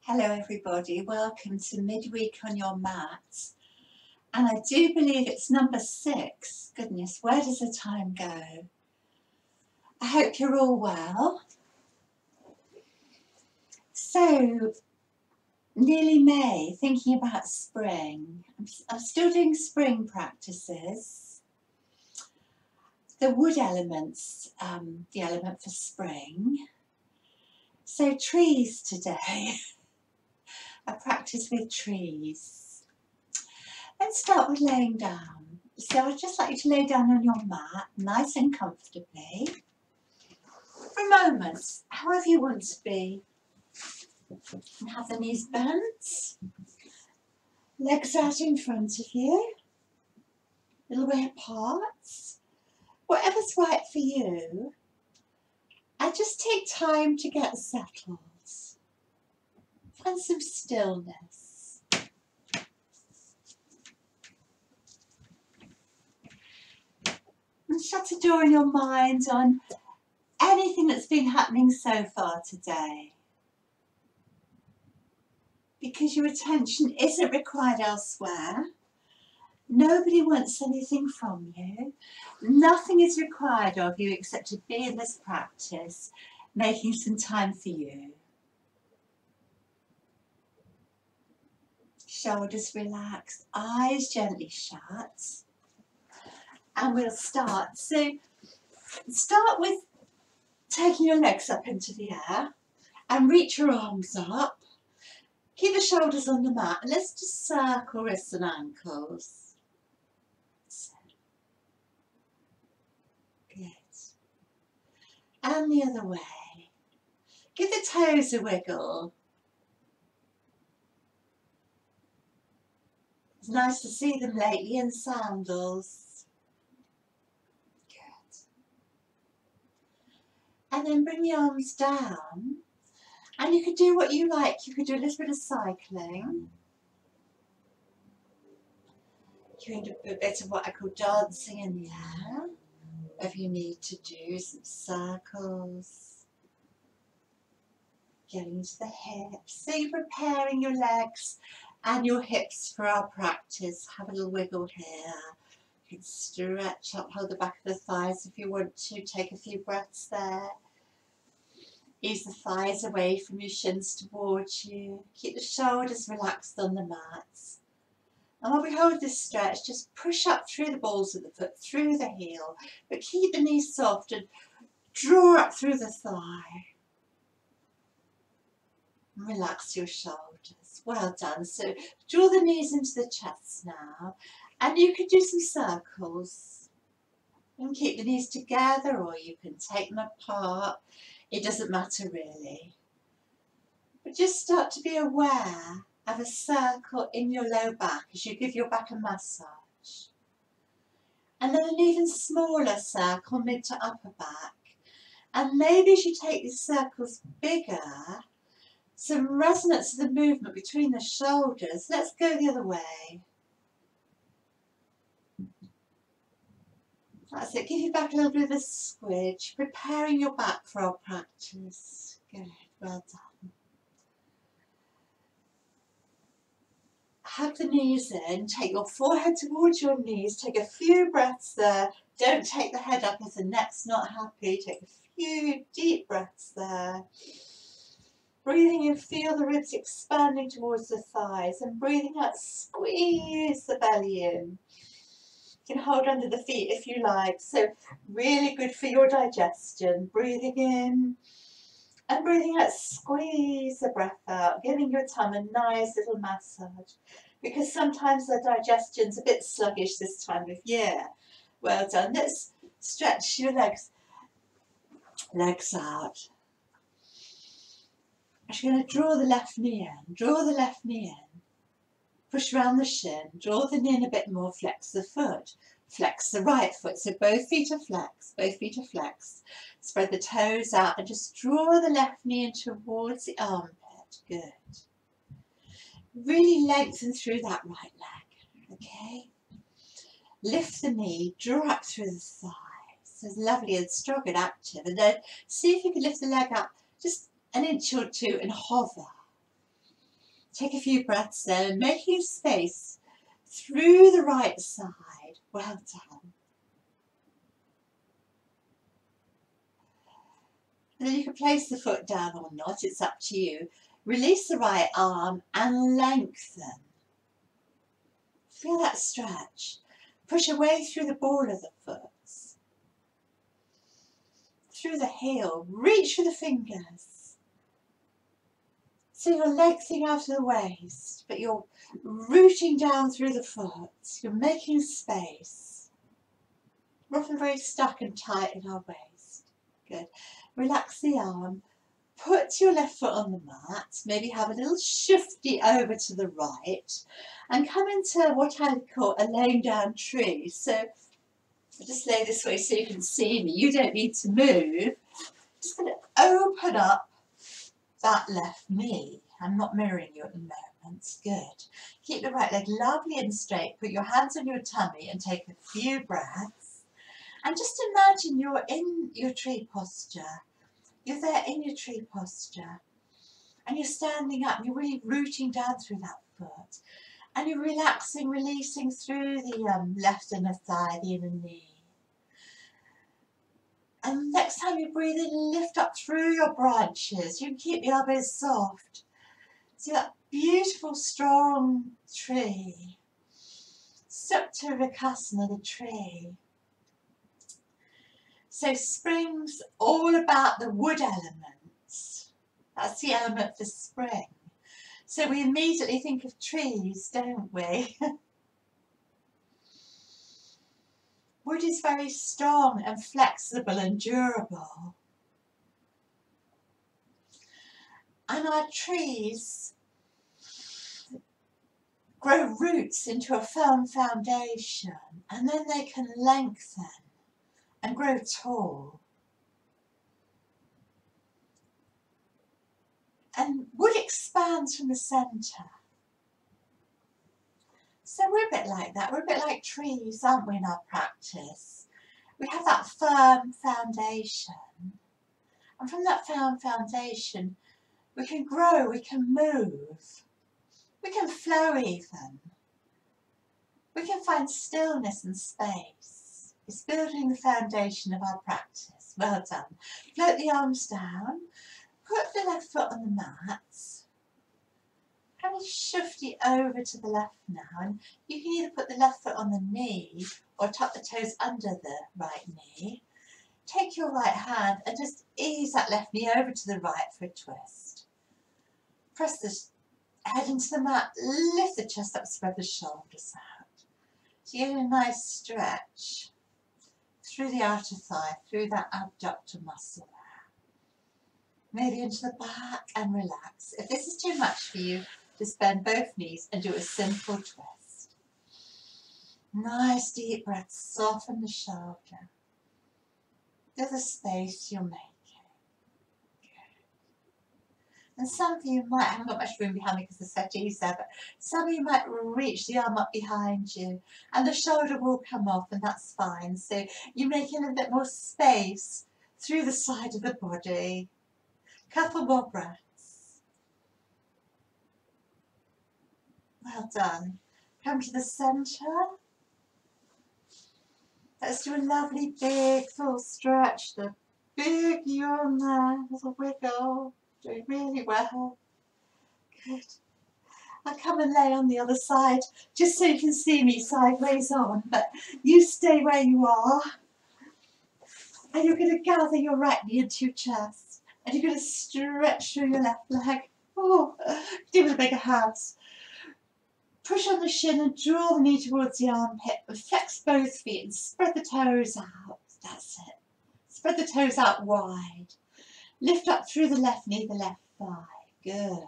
Hello everybody, welcome to Midweek on your mat. And I do believe it's number 6. Goodness, where does the time go? I hope you're all well. So, nearly May, thinking about spring. I'm still doing spring practices. The wood elements, the element for spring. So trees today. I practice with trees. Let's start with laying down. So I'd just like you to lay down on your mat, nice and comfortably, for a moment, however you want to be. And have the knees bent, legs out in front of you, a little way apart, whatever's right for you. And just take time to get settled. Find some stillness. And shut a door in your mind on anything that's been happening so far today. Because your attention isn't required elsewhere. Nobody wants anything from you. Nothing is required of you except to be in this practice, making some time for you. Shoulders relaxed, eyes gently shut. And we'll start. So start with taking your legs up into the air and reach your arms up. Keep the shoulders on the mat and let's just circle wrists and ankles. Good. And the other way. Give the toes a wiggle. It's nice to see them lately in sandals. Good. And then bring the arms down. And you could do what you like. You could do a little bit of cycling. You can do a bit of what I call dancing in the air. If you need to do some circles. Getting to the hips. So you're preparing your legs and your hips for our practice. Have a little wiggle here. You can stretch up, hold the back of the thighs if you want to. Take a few breaths there. Ease the thighs away from your shins towards you. Keep the shoulders relaxed on the mat. And while we hold this stretch, just push up through the balls of the foot, through the heel, but keep the knees soft and draw up through the thigh. And relax your shoulders. Well done. So draw the knees into the chest now. And you can do some circles. And keep the knees together or you can take them apart. It doesn't matter really. But just start to be aware of a circle in your low back as you give your back a massage. And then an even smaller circle mid to upper back. And maybe as you take these circles bigger, some resonance of the movement between the shoulders. Let's go the other way. That's it. Give your back a little bit of a squidge, preparing your back for our practice. Good, well done. Hug the knees in, take your forehead towards your knees, take a few breaths there. Don't take the head up if the neck's not happy. Take a few deep breaths there. Breathing in, feel the ribs expanding towards the thighs, and breathing out, squeeze the belly in. You can hold under the feet if you like, so really good for your digestion. Breathing in and breathing out, squeeze the breath out, giving your tongue a nice little massage, because sometimes the digestion's a bit sluggish this time of year. Well done. Let's stretch your legs out. I'm going to draw the left knee in, draw the left knee in, push around the shin, draw the knee in a bit more, flex the foot, flex the right foot, so both feet are flexed, spread the toes out and just draw the left knee in towards the armpit, good. Really lengthen through that right leg, okay? Lift the knee, draw up through the thighs, so it's lovely and strong and active, and then see if you can lift the leg up just an inch or two and hover. Take a few breaths in, making space through the right side. Well done. And then you can place the foot down or not, it's up to you. Release the right arm and lengthen. Feel that stretch. Push away through the ball of the foot, through the heel, reach for the fingers. So you're lengthening out of the waist, but you're rooting down through the foot. You're making space. We're often very stuck and tight in our waist. Good. Relax the arm. Put your left foot on the mat. Maybe have a little shifty over to the right. And come into what I call a laying down tree. So I'll just lay this way so you can see me. You don't need to move. Just going to open up that left knee. I'm not mirroring you at the moment. Good. Keep the right leg lovely and straight. Put your hands on your tummy and take a few breaths. And just imagine you're in your tree posture. You're there in your tree posture. And you're standing up. You're really rooting down through that foot. And you're relaxing, releasing through the left inner thigh, the inner knee. And next time you breathe in, lift up through your branches. You can keep the elbows soft. See that beautiful, strong tree. Supta Vikasana, the tree. So spring's all about the wood elements. That's the element for spring. So we immediately think of trees, don't we? Wood is very strong and flexible and durable. And our trees grow roots into a firm foundation, and then they can lengthen and grow tall. And wood expands from the centre. So we're a bit like that. We're a bit like trees, aren't we, in our practice? We have that firm foundation. And from that firm foundation, we can grow, we can move, we can flow even. We can find stillness and space. It's building the foundation of our practice. Well done. Float the arms down. Put the left foot on the mat. Kind of shifty over to the left now. And you can either put the left foot on the knee or tuck the toes under the right knee. Take your right hand and just ease that left knee over to the right for a twist. Press the head into the mat, lift the chest up, spread the shoulders out. So you get a nice stretch through the outer thigh, through that abductor muscle there. Maybe into the back and relax. If this is too much for you, just bend both knees and do a simple twist. Nice deep breath, soften the shoulder. Feel the space you're making. And some of you might, I haven't got much room behind me because the settee's there, but some of you might reach the arm up behind you and the shoulder will come off, and that's fine. So you're making a little bit more space through the side of the body. Couple more breaths. Well done. Come to the centre. Let's do a lovely big full stretch. The big yawn there. There's a wiggle. Doing really well. Good. I'll come and lay on the other side just so you can see me sideways on, but you stay where you are. And you're going to gather your right knee into your chest. And you're going to stretch through your left leg. Oh, do with a bigger house. Push on the shin and draw the knee towards the armpit. And flex both feet and spread the toes out. That's it. Spread the toes out wide. Lift up through the left knee, the left thigh. Good.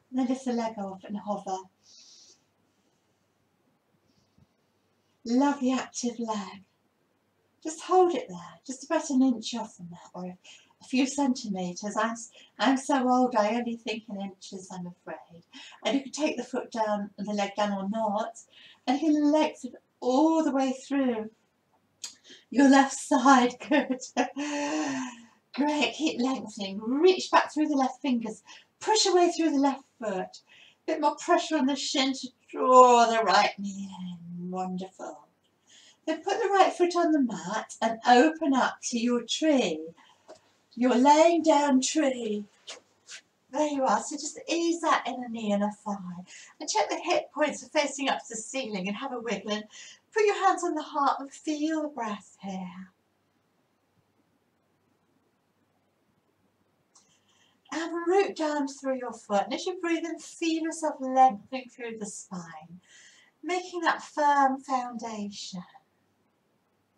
And then lift the leg off and hover. Lovely active leg. Just hold it there, just about an inch off from that, or a few centimetres. I'm so old, I only think in inches, I'm afraid. And you can take the foot down and the leg down or not, and you can lengthen all the way through your left side. Good. Great, keep lengthening. Reach back through the left fingers. Push away through the left foot. A bit more pressure on the shin to draw the right knee in. Wonderful. Then put the right foot on the mat and open up to your tree. Your laying down tree. There you are. So just ease that inner knee and a thigh. And check the hip points are facing up to the ceiling and have a wiggle. And put your hands on the heart and feel the breath here. And root down through your foot. And as you breathe in, feel yourself lengthening through the spine, making that firm foundation.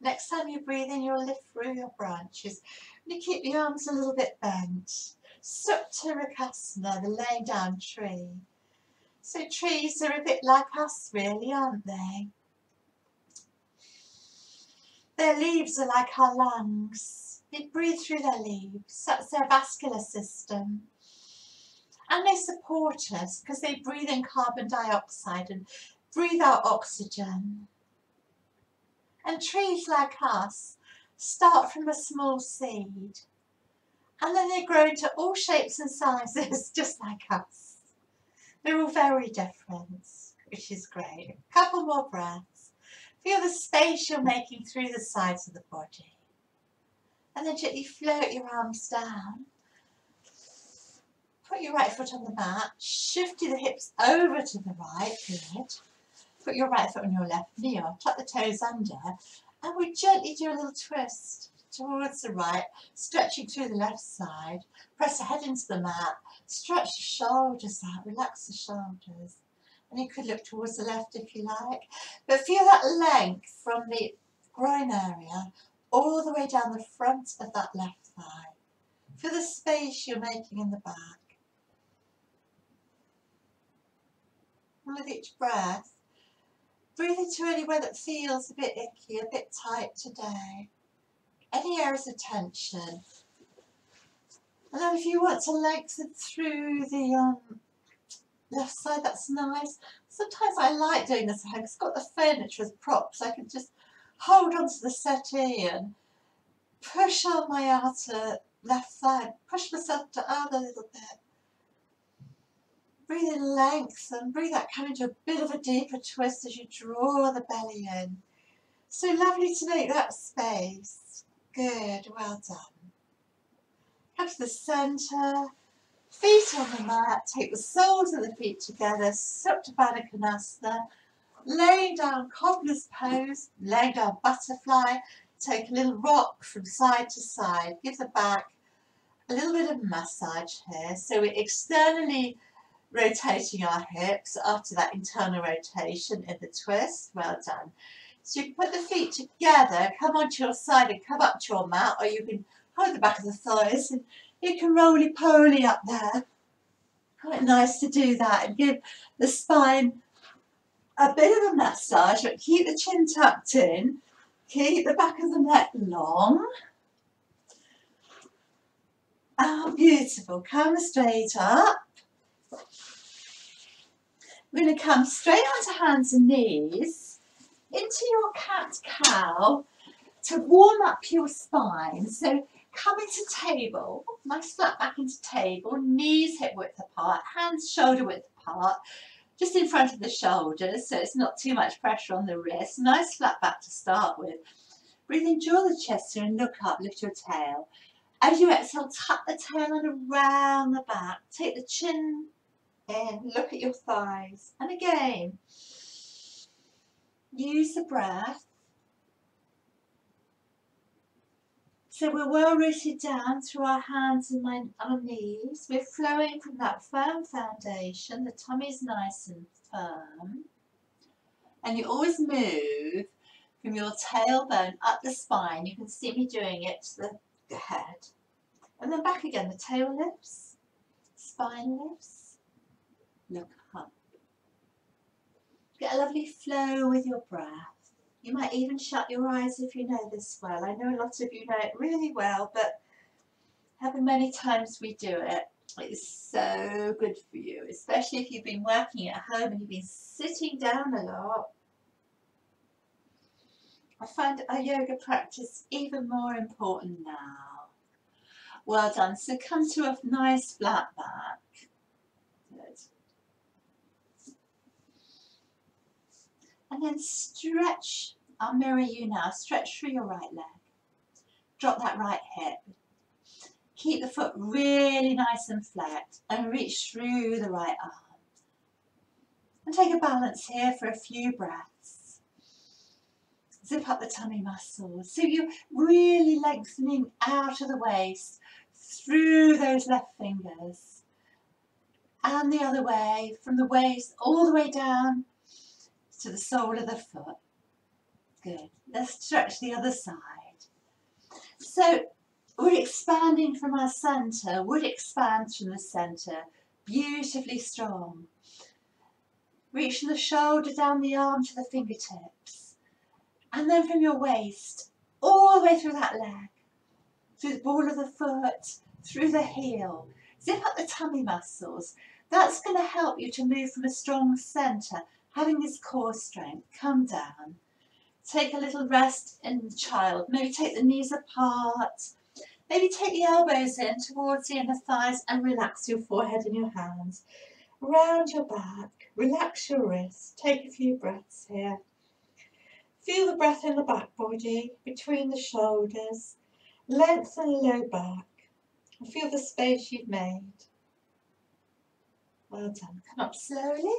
Next time you breathe in, you'll lift through your branches. And you keep the arms a little bit bent. Supta, the laying down tree. So trees are a bit like us really, aren't they? Their leaves are like our lungs. They breathe through their leaves. That's their vascular system. And they support us because they breathe in carbon dioxide and breathe out oxygen. And trees like us start from a small seed. And then they grow into all shapes and sizes, just like us. They're all very different, which is great. A couple more breaths. Feel the space you're making through the sides of the body. And then gently float your arms down. Put your right foot on the mat. Shift the hips over to the right. Good. Put your right foot on your left knee or tuck the toes under. And we gently do a little twist towards the right, stretching through the left side. Press the head into the mat. Stretch the shoulders out. Relax the shoulders. And you could look towards the left if you like. But feel that length from the groin area all the way down the front of that left thigh. Feel the space you're making in the back. And with each breath, breathe into anywhere that feels a bit icky, a bit tight today. Any areas of tension. And then if you want to lengthen through the left side, that's nice. Sometimes I like doing this at home because it's got the furniture as props. I can just hold onto the settee and push on my outer left thigh, push myself down a little bit. Breathe in length and breathe out, come into a bit of a deeper twist as you draw the belly in. So lovely to make that space. Good, well done. Come to the centre, feet on the mat, take the soles of the feet together, Supta Konasana, laying down cobbler's pose, laying down butterfly, take a little rock from side to side, give the back a little bit of massage here. So we're externally rotating our hips after that internal rotation in the twist. Well done. So you can put the feet together, come onto your side and come up to your mat, or you can hold the back of the thighs and you can roly-poly up there. Quite nice to do that and give the spine a bit of a massage, but keep the chin tucked in, keep the back of the neck long. Oh, beautiful. Come straight up. We're going to come straight onto hands and knees into your cat-cow to warm up your spine. So come into table, nice flat back into table, knees hip width apart, hands shoulder width apart, just in front of the shoulders so it's not too much pressure on the wrist. Nice flat back to start with. Breathe in, draw the chest in and look up, lift your tail. As you exhale, tuck the tail and around the back. Take the chin in, look at your thighs. And again, use the breath. So we're well rooted down through our hands and our knees. We're flowing from that firm foundation. The tummy's nice and firm. And you always move from your tailbone up the spine. You can see me doing it to the head. And then back again. The tail lifts, spine lifts, look up. Get a lovely flow with your breath. You might even shut your eyes if you know this well. I know a lot of you know it really well, but however many times we do it, it is so good for you, especially if you've been working at home and you've been sitting down a lot. I find our yoga practice even more important now. Well done. So come to a nice flat back. And then stretch, I'll mirror you now, stretch through your right leg. Drop that right hip. Keep the foot really nice and flat and reach through the right arm. And take a balance here for a few breaths. Zip up the tummy muscles. So you're really lengthening out of the waist through those left fingers. And the other way, from the waist all the way down to the sole of the foot. Good. Let's stretch the other side. So we're expanding from our centre. Wood expands from the centre. Beautifully strong. Reach from the shoulder down the arm to the fingertips. And then from your waist, all the way through that leg. Through the ball of the foot, through the heel. Zip up the tummy muscles. That's going to help you to move from a strong centre, having this core strength. Come down. Take a little rest in the child. Maybe take the knees apart. Maybe take the elbows in towards the inner thighs and relax your forehead and your hands. Round your back. Relax your wrists. Take a few breaths here. Feel the breath in the back body, between the shoulders. Lengthen the low back. And feel the space you've made. Well done. Come up slowly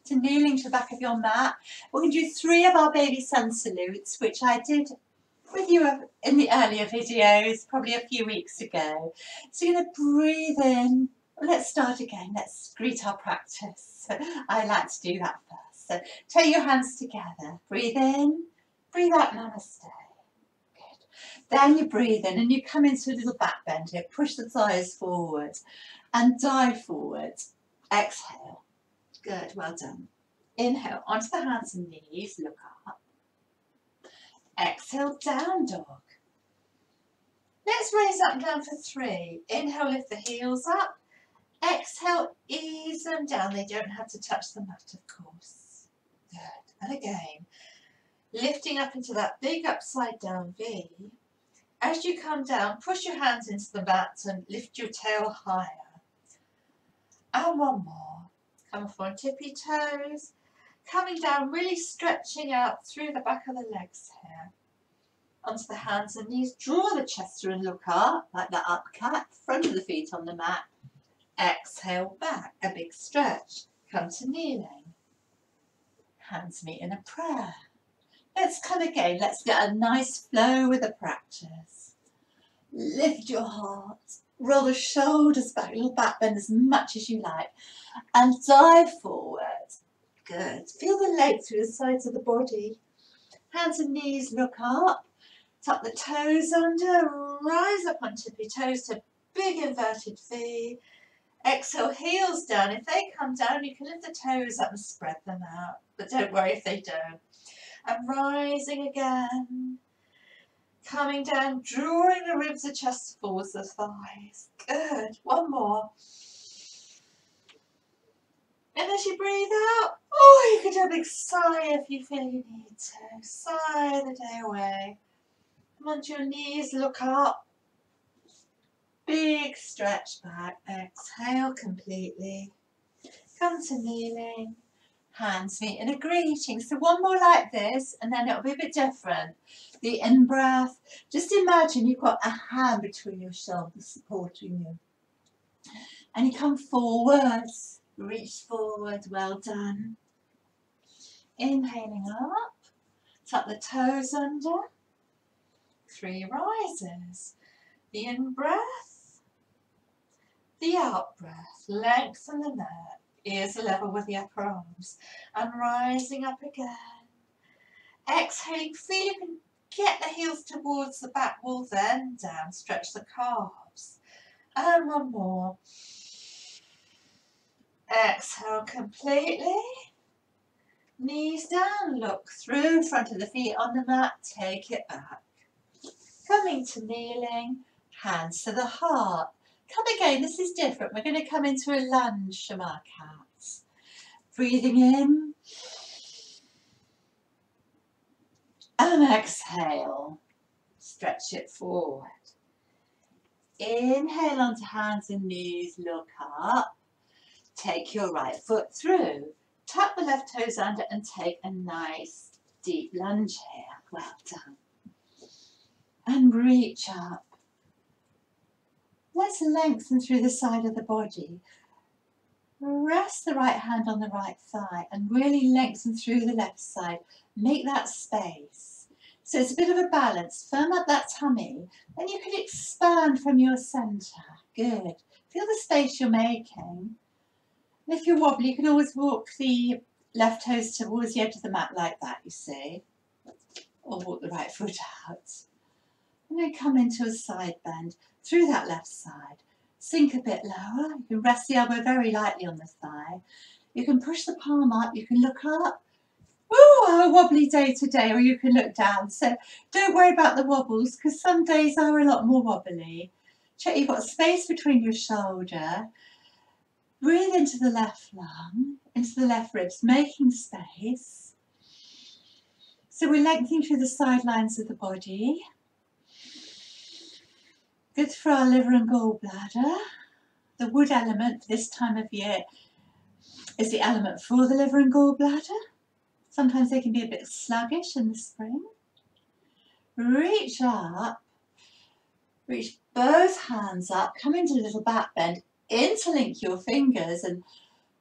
to kneeling to the back of your mat. We're going to do 3 of our baby sun salutes, which I did with you in the earlier videos, probably a few weeks ago. So you're going to breathe in. Let's start again. Let's greet our practice. I like to do that first. So take your hands together. Breathe in. Breathe out, namaste. Good. Then you breathe in and you come into a little back bend here. Push the thighs forward and dive forward. Exhale. Good, well done. Inhale, onto the hands and knees, look up. Exhale, down dog. Let's raise up and down for 3. Inhale, lift the heels up. Exhale, ease them down. They don't have to touch the mat, of course. Good. And again, lifting up into that big upside down V. As you come down, push your hands into the mat and lift your tail higher. And one more. Come off on tippy toes. Coming down, really stretching out through the back of the legs here. Onto the hands and knees. Draw the chest through and look up, like that up cat. Front of the feet on the mat. Exhale back, a big stretch. Come to kneeling. Hands meet in a prayer. Let's come again. Let's get a nice flow with the practice. Lift your heart. Roll the shoulders back, little back bend as much as you like. And dive forward. Good. Feel the legs through the sides of the body. Hands and knees look up. Tuck the toes under. Rise up on tippy toes to big inverted V. Exhale, heels down. If they come down, you can lift the toes up and spread them out. But don't worry if they don't. And rising again. Coming down, drawing the ribs and chest towards the thighs. Good. One more. And as you breathe out, you can do a big sigh if you feel you need to. Sigh the day away. Come onto your knees, look up. Big stretch back. Exhale completely. Come to kneeling. Hands meet in a greeting. So one more like this, and then it'll be a bit different. The in-breath. Just imagine you've got a hand between your shoulders supporting you. And you come forwards. Reach forward. Well done. Inhaling up. Tuck the toes under. 3 rises. The in-breath. The out-breath. Lengthen the neck. Ears are level with the upper arms. And rising up again. Exhaling, feel you can get the heels towards the back wall, then down. Stretch the calves. And one more. Exhale completely. Knees down, look through, front of the feet on the mat, take it back. Coming to kneeling, hands to the heart. Come again, this is different. We're going to come into a lunge from our cats. Breathing in. And exhale. Stretch it forward. Inhale onto hands and knees, look up. Take your right foot through. Tuck the left toes under and take a nice deep lunge here. Well done. And reach up. Let's lengthen through the side of the body. Rest the right hand on the right thigh and really lengthen through the left side. Make that space. So it's a bit of a balance. Firm up that tummy. Then you can expand from your centre. Good. Feel the space you're making. And if you're wobbly, you can always walk the left toes towards the edge of the mat like that, you see. Or walk the right foot out. And then come into a side bend through that left side. Sink a bit lower. You can rest the elbow very lightly on the thigh. You can push the palm up. You can look up. Ooh, a wobbly day today, or you can look down. So don't worry about the wobbles, because some days are a lot more wobbly. Check you've got space between your shoulder. Breathe into the left lung, into the left ribs, making space. So we're lengthening through the sidelines of the body. Good for our liver and gallbladder. The wood element for this time of year is the element for the liver and gallbladder. Sometimes they can be a bit sluggish in the spring. Reach up, reach both hands up, come into a little back bend, interlink your fingers and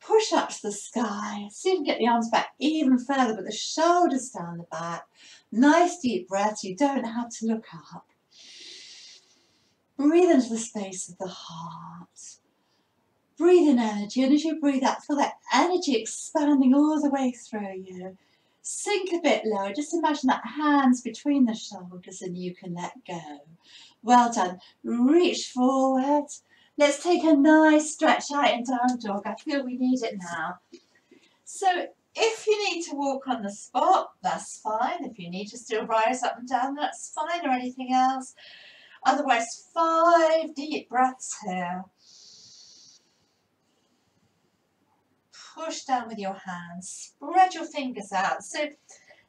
push up to the sky. See if you can get the arms back even further, but the shoulders down the back. Nice deep breath, you don't have to look up. Breathe into the space of the heart. Breathe in energy, and as you breathe out, feel that energy expanding all the way through you. Sink a bit lower. Just imagine that hands between the shoulders and you can let go. Well done. Reach forward. Let's take a nice stretch out in down dog. I feel we need it now. So if you need to walk on the spot, that's fine. If you need to still rise up and down, that's fine, or anything else. Otherwise, 5 deep breaths here. Push down with your hands. Spread your fingers out. So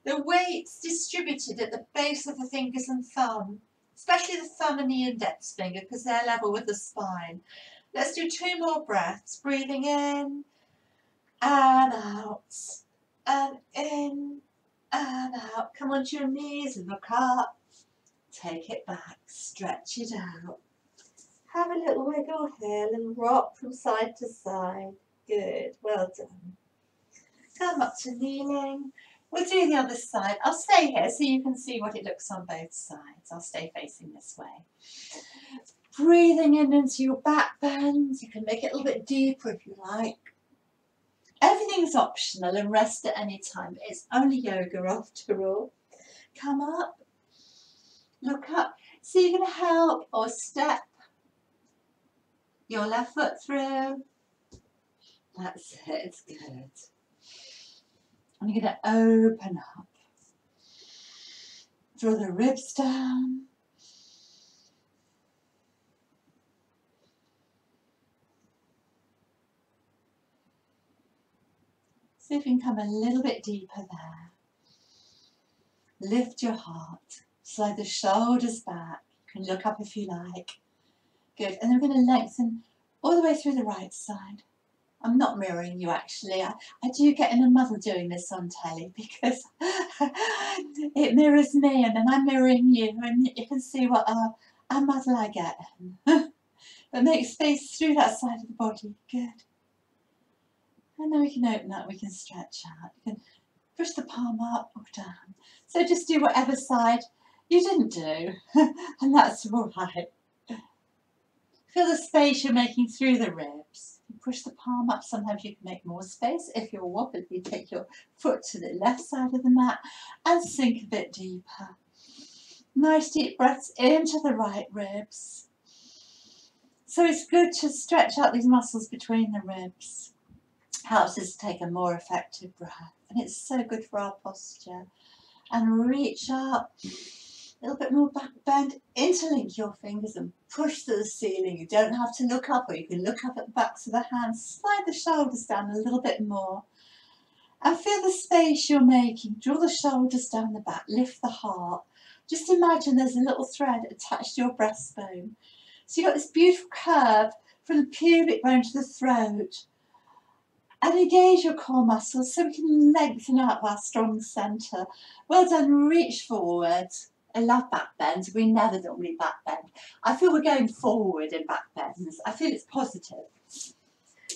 the weight's distributed at the base of the fingers and thumb, especially the thumb and the index finger, because they're level with the spine. Let's do 2 more breaths. Breathing in and out, and in and out. Come onto your knees and look up. Take it back, stretch it out. Have a little wiggle here, a little rock from side to side. Good, well done. Come up to kneeling. We'll do the other side. I'll stay here so you can see what it looks on both sides. I'll stay facing this way. Breathing in into your back bend. You can make it a little bit deeper if you like. Everything's optional and rest at any time. It's only yoga after all. Come up. Look up. So you're going to help or step your left foot through. That's it, it's good. And you're going to open up. Draw the ribs down. See if you can come a little bit deeper there. Lift your heart. Slide the shoulders back. You can look up if you like. Good. And then we're going to lengthen all the way through the right side. I'm not mirroring you actually. I do get in a muddle doing this on telly because it mirrors me and then I'm mirroring you and you can see what a muddle I get in. But make space through that side of the body. Good. And then we can open up, we can stretch out. You can push the palm up or down. So just do whatever side you didn't do and that's all right. Feel the space you're making through the ribs. You push the palm up, sometimes you can make more space. If you're wobbly, you take your foot to the left side of the mat and sink a bit deeper. Nice deep breaths into the right ribs. So it's good to stretch out these muscles between the ribs. Helps us to take a more effective breath. And it's so good for our posture. And reach up. A little bit more back bend, interlink your fingers and push to the ceiling. You don't have to look up, or you can look up at the backs of the hands. Slide the shoulders down a little bit more. And feel the space you're making. Draw the shoulders down the back, lift the heart. Just imagine there's a little thread attached to your breastbone. So you've got this beautiful curve from the pubic bone to the throat. And engage your core muscles so we can lengthen up our strong centre. Well done, reach forward. I love back bends. We never normally back bend. I feel we're going forward in back bends. I feel it's positive.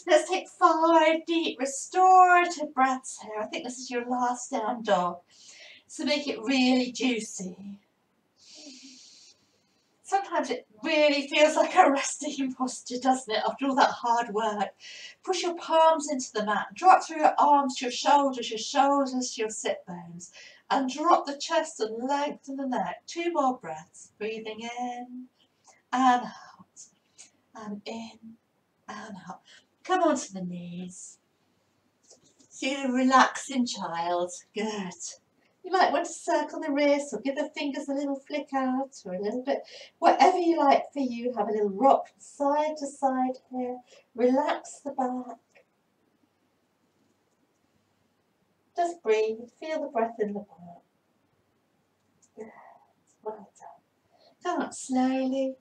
Let's take 5 deep restorative breaths here. I think this is your last down dog. So make it really juicy. Sometimes it really feels like a resting posture, doesn't it, after all that hard work. Push your palms into the mat. Drop through your arms to your shoulders to your sit bones. And drop the chest and lengthen the neck. 2 more breaths. Breathing in and out. And in and out. Come onto the knees. See the relaxing child. Good. You might want to circle the wrists or give the fingers a little flick out or a little bit, whatever you like for you. Have a little rock from side to side here. Relax the back. Just breathe. Feel the breath in the back. Good. Well done. Come up slowly.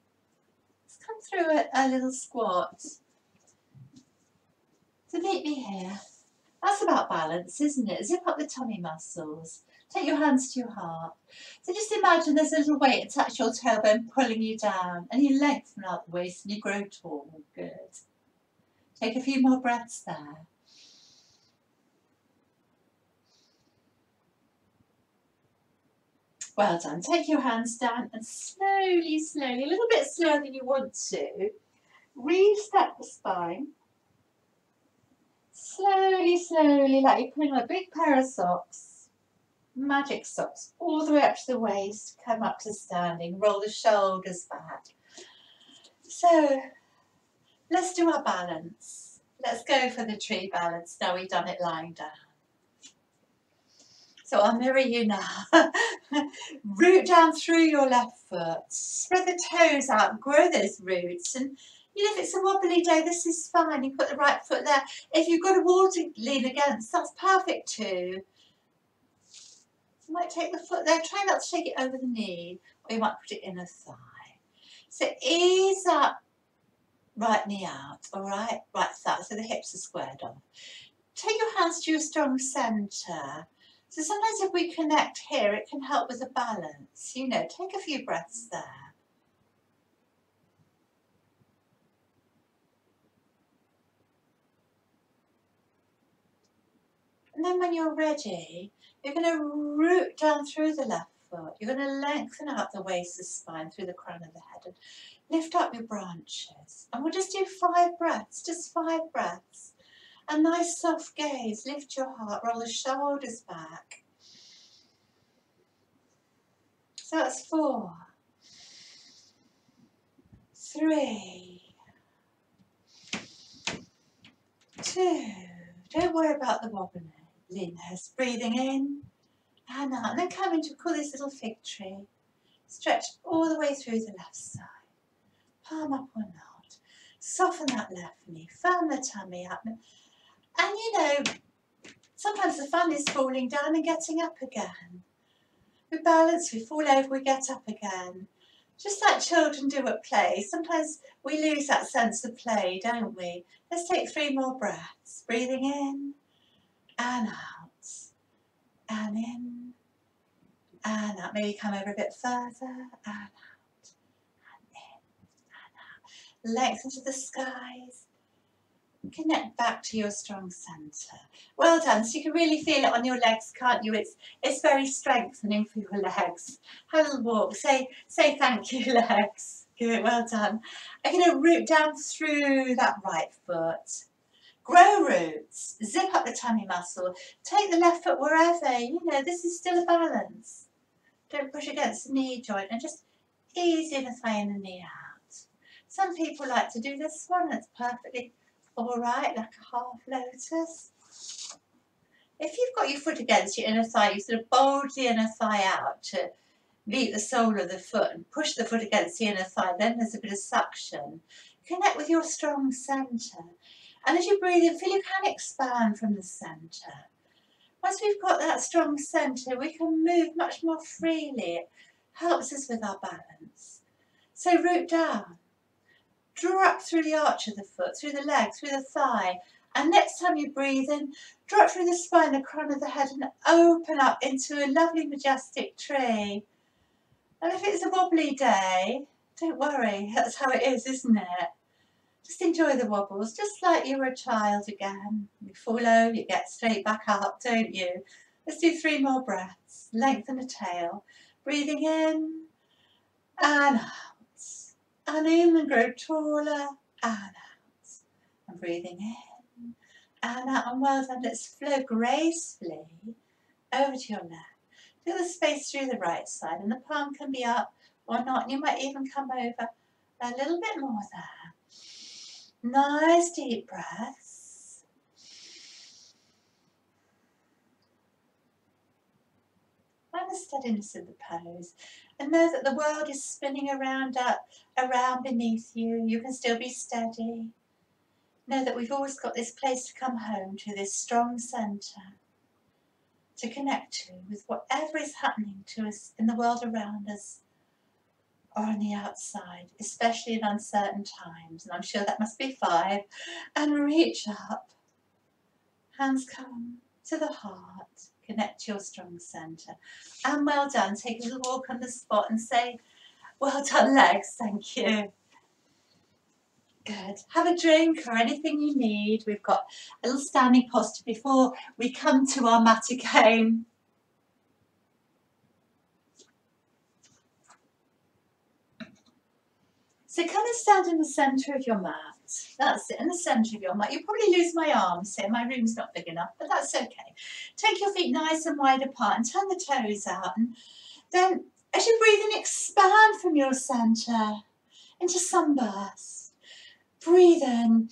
Let's come through a little squat. So meet me here. That's about balance, isn't it? Zip up the tummy muscles. Take your hands to your heart. So just imagine there's a little weight attached to your tailbone pulling you down, and you lengthen out the waist and you grow tall. Good. Take a few more breaths there. Well done. Take your hands down and slowly, slowly, a little bit slower than you want to, re-step the spine. Slowly, slowly, like you're putting on a big pair of socks. Magic socks, all the way up to the waist, come up to standing, roll the shoulders back. So let's do our balance. Let's go for the tree balance. Now we've done it lying down. So I'll mirror you now. Root down through your left foot. Spread the toes out and grow those roots. And you know, if it's a wobbly day, this is fine. You put the right foot there. If you've got a wall to lean against, that's perfect too. You might take the foot there, try not to take it over the knee, or you might put it in a thigh. So ease up, right knee out, all right, right thigh, so the hips are squared off. Take your hands to your strong centre. So sometimes if we connect here, it can help with the balance. You know, take a few breaths there. And then when you're ready, you're going to root down through the left foot. You're going to lengthen out the waist, the spine, through the crown of the head, and lift up your branches. And we'll just do 5 breaths, just 5 breaths. A nice soft gaze, lift your heart, roll the shoulders back. So that's 4, 3, 2. Don't worry about the wobbliness. Breathing in and out. And then come into, call this little fig tree. Stretch all the way through the left side. Palm up or not. Soften that left knee. Firm the tummy up. And you know, sometimes the fun is falling down and getting up again. We balance, we fall over, we get up again. Just like children do at play. Sometimes we lose that sense of play, don't we? Let's take 3 more breaths. Breathing in and out. And in and out. Maybe come over a bit further. And out. And in and out. Lengthen to the skies. Connect back to your strong centre. Well done. So you can really feel it on your legs, can't you? It's very strengthening for your legs. Have a little walk. Say thank you, legs. Good, well done. I'm going to root down through that right foot. Grow roots. Zip up the tummy muscle. Take the left foot wherever. You know, this is still a balance. Don't push against the knee joint and just ease in the thigh and the knee out. Some people like to do this one. It's perfectly all right, like a half lotus. If you've got your foot against your inner thigh, you sort of bulge the inner thigh out to meet the sole of the foot and push the foot against the inner thigh. Then there's a bit of suction. Connect with your strong centre. And as you breathe in, feel you can expand from the centre. Once we've got that strong centre, we can move much more freely. It helps us with our balance. So root down. Draw up through the arch of the foot, through the leg, through the thigh, And next time you breathe in, drop through the spine, the crown of the head, and open up into a lovely majestic tree. And if it's a wobbly day, don't worry, that's how it is, isn't it? Just enjoy the wobbles, just like you were a child again. You fall over, you get straight back up, don't you? Let's do 3 more breaths. Lengthen the tail. Breathing in and out. And in and grow taller and out. And breathing in and out. And well done. Let's flow gracefully over to your left. Feel the space through the right side, and the palm can be up or not. And you might even come over a little bit more there. Nice deep breaths. Find the steadiness of the pose, and know that the world is spinning around beneath you. You can still be steady. Know that we've always got this place to come home to, this strong centre to connect to with whatever is happening to us in the world around us or on the outside, especially in uncertain times. And I'm sure that must be 5. And reach up. Hands come to the heart. Connect to your strong centre. And well done. Take a little walk on the spot and say, well done, legs. Thank you. Good. Have a drink or anything you need. We've got a little standing posture before we come to our mat again. So come and stand in the centre of your mat. That's it, in the centre of your mat. You'll probably lose my arms here. My room's not big enough, but that's okay. Take your feet nice and wide apart and turn the toes out. And then as you breathe in, expand from your centre into sunburst. Breathe in.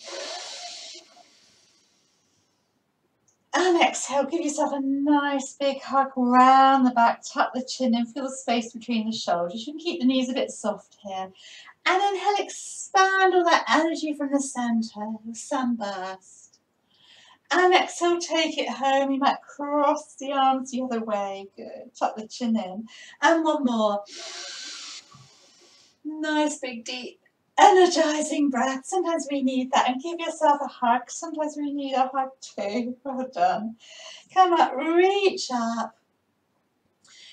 And exhale, give yourself a nice big hug round the back, tuck the chin in, feel the space between the shoulders. You can keep the knees a bit soft here. And inhale, expand all that energy from the centre, sunburst. And exhale, take it home. You might cross the arms the other way. Good. Tuck the chin in. And one more. Nice, big, deep, energizing breath. Sometimes we need that. And give yourself a hug. Sometimes we need a hug too. Well done. Come up, reach up.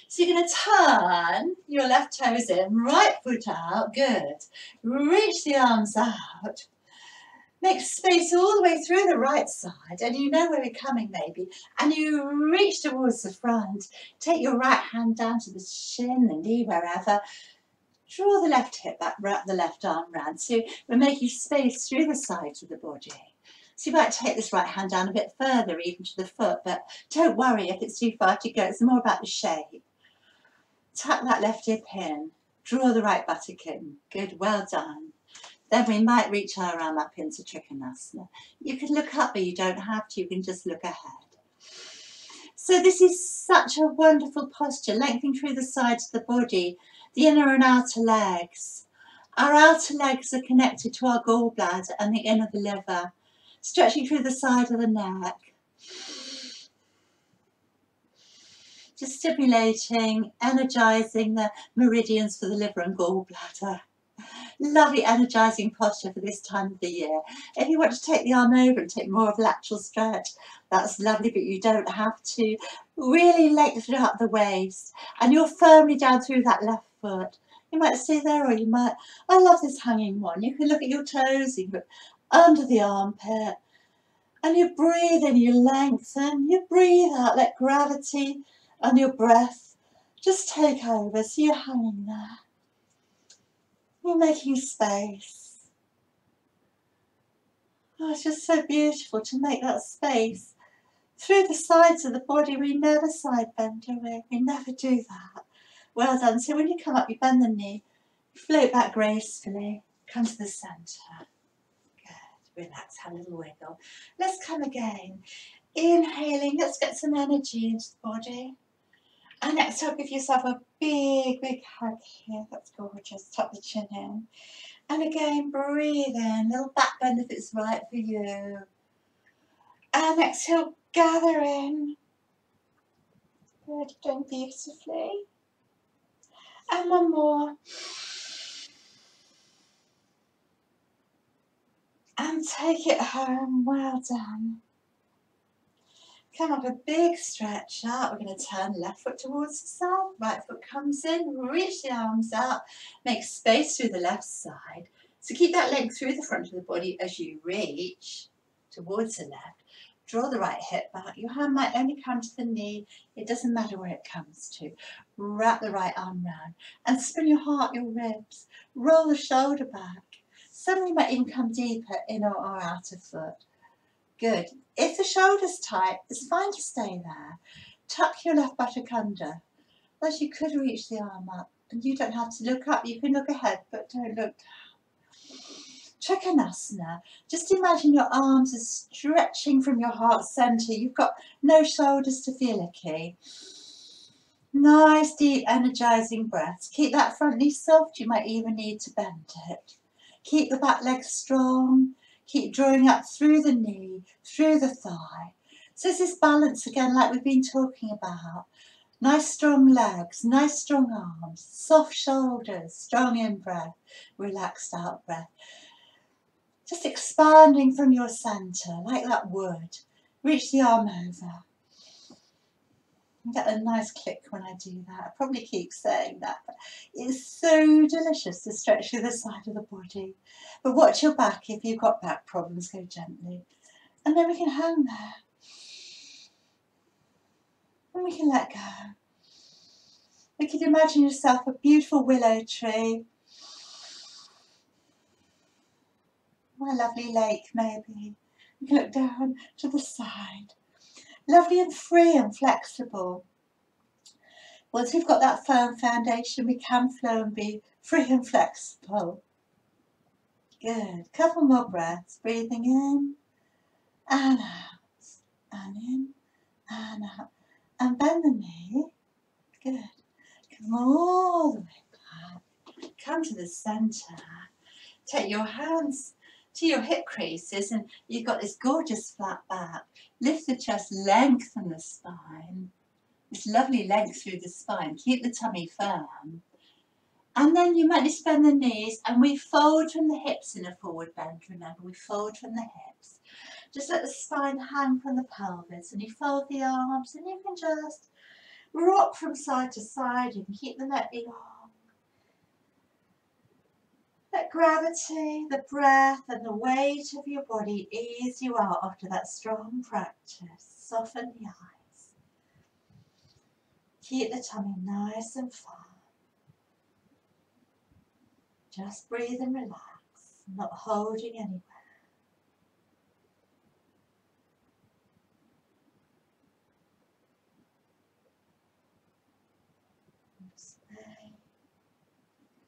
So you're going to turn your left toes in, right foot out, good. Reach the arms out. Make space all the way through the right side, and you know where we're coming maybe. And you reach towards the front. Take your right hand down to the shin, the knee, wherever. Draw the left hip back, wrap the left arm round. So we're making space through the sides of the body. So you might take this right hand down a bit further, even to the foot, but don't worry if it's too far to go. It's more about the shape. Tuck that left hip in, draw the right buttock in. Good, well done. Then we might reach our arm up into Trikonasana. You can look up, but you don't have to. You can just look ahead. So this is such a wonderful posture, lengthening through the sides of the body, the inner and outer legs. Our outer legs are connected to our gallbladder and the inner of the liver, stretching through the side of the neck. Just stimulating, energising the meridians for the liver and gallbladder. Lovely energising posture for this time of the year. If you want to take the arm over and take more of a lateral stretch, that's lovely, but you don't have to. Really lengthen up the waist, and you're firmly down through that left foot. You might stay there, or you might, I love this hanging one. You can look at your toes, you can look under the armpit, and you breathe in, you lengthen, you breathe out, let gravity and your breath just take over. So you're hanging there. You're making space. Oh, it's just so beautiful to make that space. Through the sides of the body, we never side bend, do we? We never do that. Well done. So when you come up, you bend the knee, you float back gracefully, come to the centre. Good. Relax, have a little wiggle. Let's come again. Inhaling, let's get some energy into the body. And exhale, give yourself a big, big hug here. That's gorgeous. Tuck the chin in. And again, breathe in. Little back bend if it's right for you. And exhale, gather in. Good, doing beautifully. And one more. And And take it home. Well done. Come up a big stretch up. We're going to turn left foot towards the south. Right foot comes in. Reach the arms out. Make space through the left side. So keep that leg through the front of the body as you reach towards the left. Draw the right hip back. Your hand might only come to the knee. It doesn't matter where it comes to. Wrap the right arm round and spin your heart, your ribs. Roll the shoulder back. Some of you might even come deeper in or out of foot. Good. If the shoulder's tight, it's fine to stay there. Tuck your left buttock under. Thus you could reach the arm up. And you don't have to look up. You can look ahead, but don't look down. Trikonasana. Just imagine your arms are stretching from your heart centre. You've got no shoulders to feel icky. Nice, deep, energising breaths. Keep that front knee soft. You might even need to bend it. Keep the back leg strong. Keep drawing up through the knee, through the thigh. So this is balance again, like we've been talking about. Nice strong legs, nice strong arms, soft shoulders, strong in-breath, relaxed out-breath. Just expanding from your centre, like that wood. Reach the arm over. I get a nice click when I do that. I probably keep saying that, but it's so delicious to stretch through the side of the body. But watch your back. If you've got back problems, go gently. And then we can hang there. And we can let go. You can imagine yourself a beautiful willow tree. Or a lovely lake, maybe. You can look down to the side. Lovely and free and flexible. Once we've got that firm foundation, we can flow and be free and flexible. Good. Couple more breaths. Breathing in and out. And in and out. And bend the knee. Good. Come all the way back. Come to the centre. Take your hands to your hip creases and you've got this gorgeous flat back. Lift the chest, lengthen the spine. This lovely length through the spine. Keep the tummy firm. And then you might just bend the knees and we fold from the hips in a forward bend. Remember, we fold from the hips. Just let the spine hang from the pelvis and you fold the arms and you can just rock from side to side. You can keep the neck long. Let gravity, the breath and the weight of your body ease you out after that strong practice. Soften the eyes. Keep the tummy nice and firm. Just breathe and relax, not holding anywhere.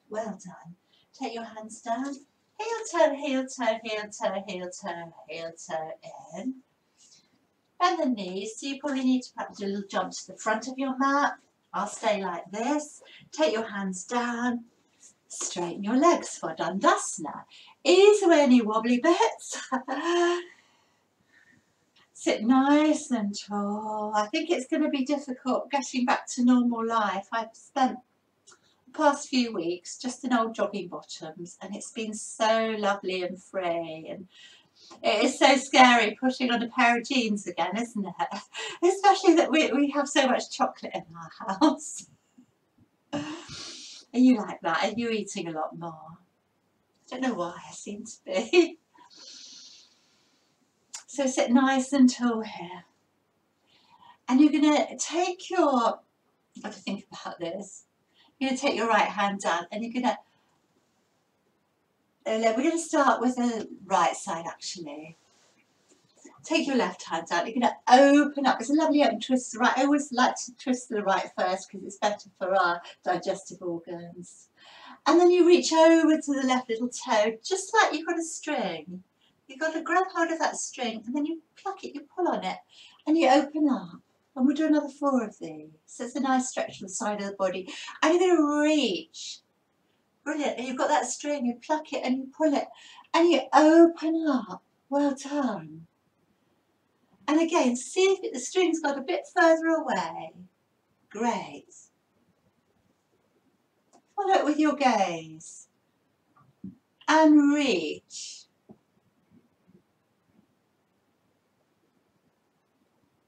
Well done. Take your hands down. Heel toe, heel toe, heel toe, heel toe, heel toe in. Bend the knees. So you probably need to perhaps do a little jump to the front of your mat. I'll stay like this. Take your hands down. Straighten your legs for Dandasana. Ease away any wobbly bits. Sit nice and tall. I think it's going to be difficult getting back to normal life. I've spent the past few weeks just in old jogging bottoms and it's been so lovely and free, and it is so scary putting on a pair of jeans again, isn't it? Especially that we have so much chocolate in our house. Are you like that? Are you eating a lot more? I don't know why, I seem to be. So sit nice and tall here. And you're going to take your, I've got to think about this. You're going to take your right hand down and you're going to, we're going to start with the right side actually. Take your left hand down. You're going to open up. It's a lovely open twist to the right. I always like to twist to the right first because it's better for our digestive organs. And then you reach over to the left little toe, just like you've got a string. You've got to grab hold of that string and then you pluck it, you pull on it, and you open up. And we'll do another 4 of these. So it's a nice stretch from the side of the body. And you're going to reach. Brilliant. And you've got that string, you pluck it and you pull it. And you open up. Well done. And again, see if the string's got a bit further away. Great. Follow it with your gaze. And reach.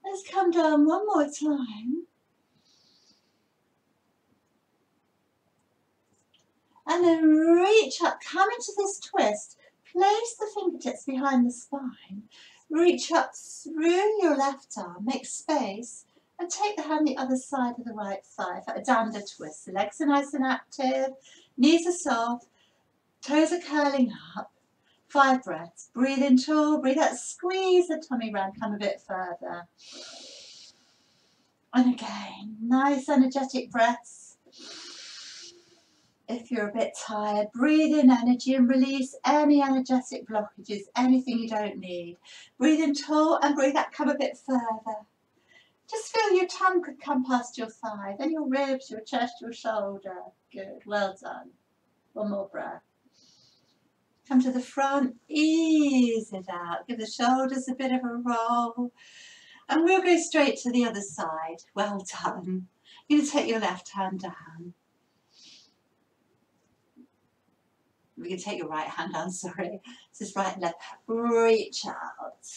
Let's come down one more time. And then reach up, come into this twist. Place the fingertips behind the spine. Reach up through your left arm, make space, and take the hand the other side of the right thigh for a danda twist. The legs are nice and active, knees are soft, toes are curling up. 5 breaths. Breathe in tall, breathe out, squeeze the tummy round, come a bit further. And again, nice energetic breaths. If you're a bit tired, breathe in energy and release any energetic blockages, anything you don't need. Breathe in tall and breathe out, come a bit further. Just feel your tongue could come past your thigh, then your ribs, your chest, your shoulder. Good, well done. One more breath. Come to the front, ease it out. Give the shoulders a bit of a roll. And we'll go straight to the other side. Well done. You're going to take your left hand down. We can take your right hand down, sorry. This is right and left. Reach out.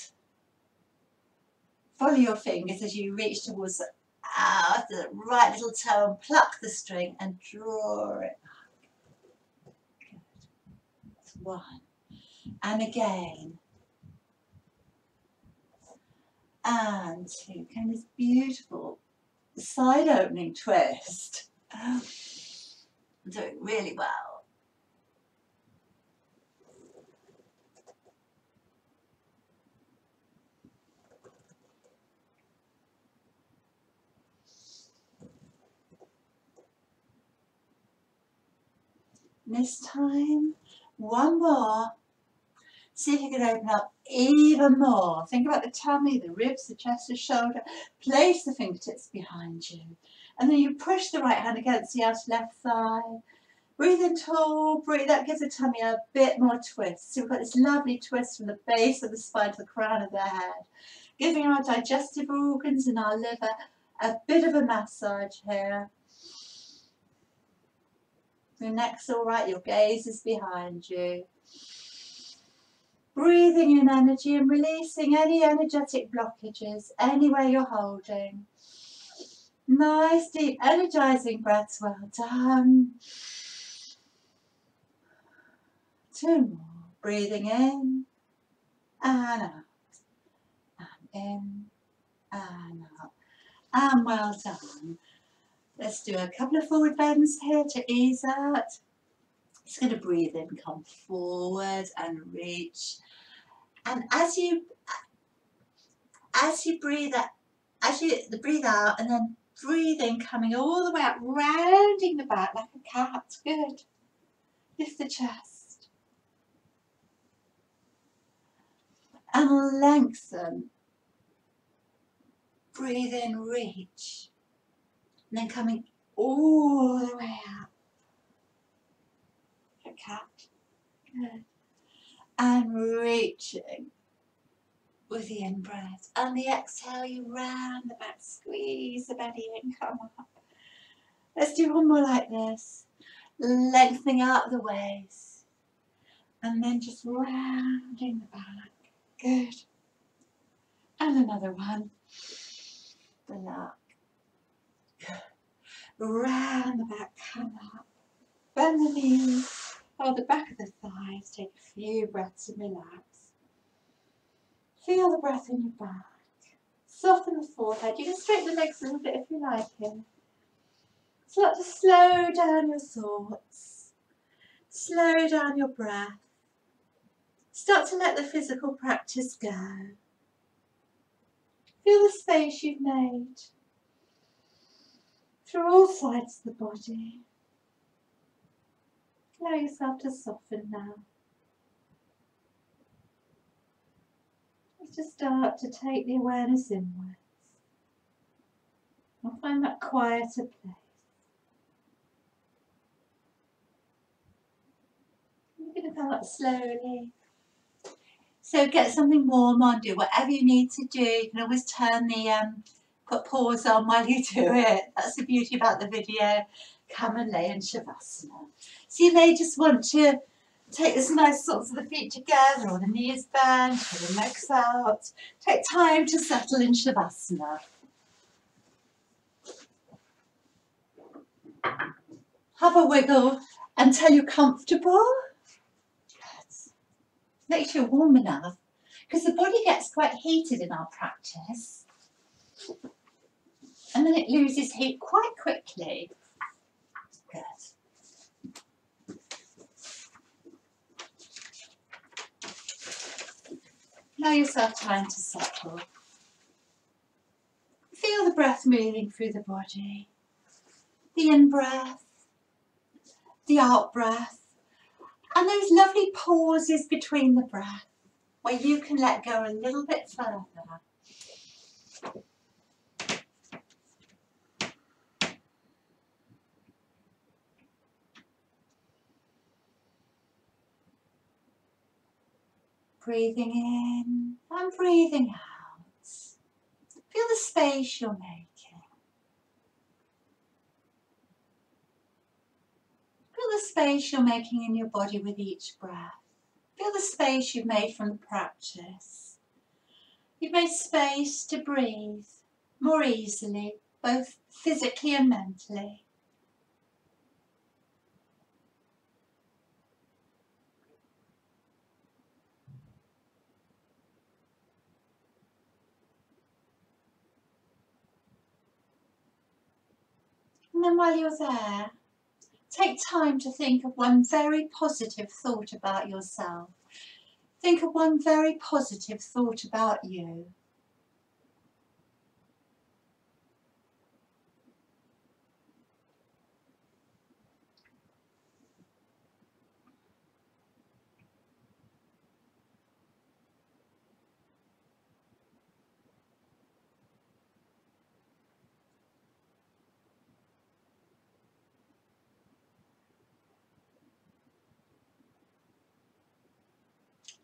Follow your fingers as you reach towards the right little toe and pluck the string and draw it back. Good. That's 1. And again. And 2. Kind of this beautiful side opening twist. Doing really well. This time, 1 more. See if you can open up even more. Think about the tummy, the ribs, the chest, the shoulder. Place the fingertips behind you. And then you push the right hand against the outer left thigh. Breathe in tall, breathe out, give the tummy a bit more twist. So we've got this lovely twist from the base of the spine to the crown of the head. Giving our digestive organs and our liver a bit of a massage here. Your neck's all right, your gaze is behind you. Breathing in energy and releasing any energetic blockages anywhere you're holding. Nice, deep, energizing breaths. Well done. 2 more. Breathing in and out. And in and out. And well done. Let's do a couple of forward bends here to ease out. Just going to breathe in, come forward and reach. And as you breathe out, breathe out and then breathe in, coming all the way up, rounding the back like a cat. Good. Lift the chest. And lengthen. Breathe in, reach. And then coming all the way up. A cat. Good. And reaching with the in-breath. And the exhale, you round the back, squeeze the belly in, come up. Let's do 1 more like this. Lengthening out the waist. And then just rounding the back. Good. And another one. The back. Round the back, come up. Bend the knees. Hold the back of the thighs. Take a few breaths and relax. Feel the breath in your back. Soften the forehead. You can straighten the legs a little bit if you like here. Start to slow down your thoughts. Slow down your breath. Start to let the physical practice go. Feel the space you've made through all sides of the body. Allow yourself to soften now. Just start to take the awareness inwards. I'll find that quieter place. You're going to come up slowly. So get something warm on, do whatever you need to do. You can always turn the, put pause on while you do it. That's the beauty about the video. Come and lay in Shavasana. So you may just want to Take this nice soles of the feet together, or the knees bent, or the legs out. Take time to settle in Shavasana. Have a wiggle until you're comfortable. Make sure you're warm enough, because the body gets quite heated in our practice. And then it loses heat quite quickly. Good. Allow yourself time to settle. Feel the breath moving through the body. The in-breath, the out-breath, and those lovely pauses between the breath where you can let go a little bit further. Breathing in and breathing out. Feel the space you're making. Feel the space you're making in your body with each breath. Feel the space you've made from the practice. You've made space to breathe more easily, both physically and mentally. And then while you're there, take time to think of one very positive thought about yourself. Think of one very positive thought about you.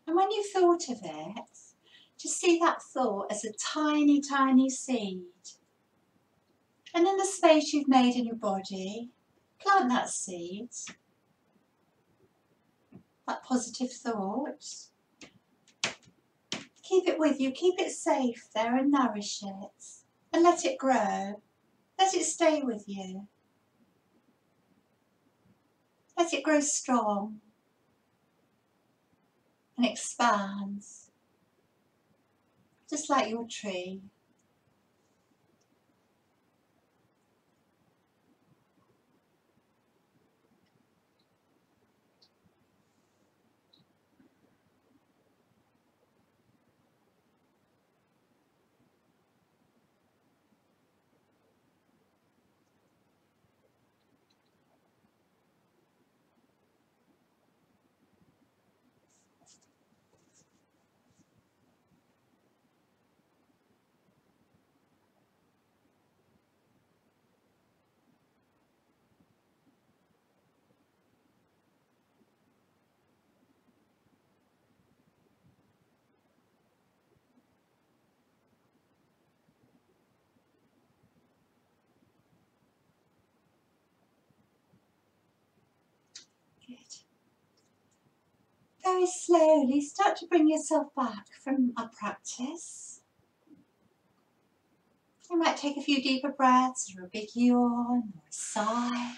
And when you've thought of it, just see that thought as a tiny, tiny seed. And in the space you've made in your body, plant that seed, that positive thought. Keep it with you, keep it safe there and nourish it. And let it grow. Let it stay with you. Let it grow strong and expand, just like your tree. Good. Very slowly start to bring yourself back from our practice. You might take a few deeper breaths, or a big yawn, or a sigh.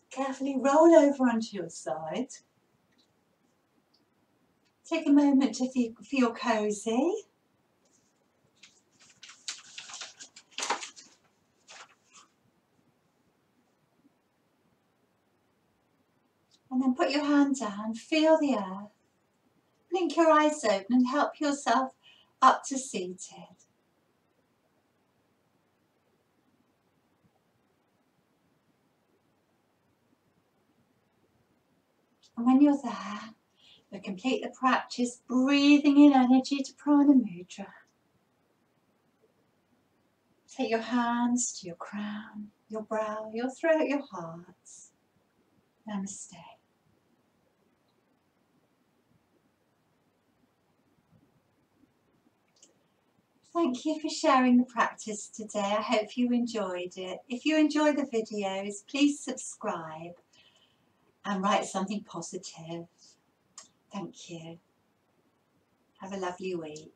Carefully roll over onto your side. Take a moment to feel cosy. And then put your hand down, feel the earth. Blink your eyes open and help yourself up to seated. And when you're there, we'll complete the practice breathing in energy to Prana Mudra. Take your hands to your crown, your brow, your throat, your heart. Namaste. Thank you for sharing the practice today. I hope you enjoyed it. If you enjoy the videos, please subscribe and write something positive. Thank you. Have a lovely week.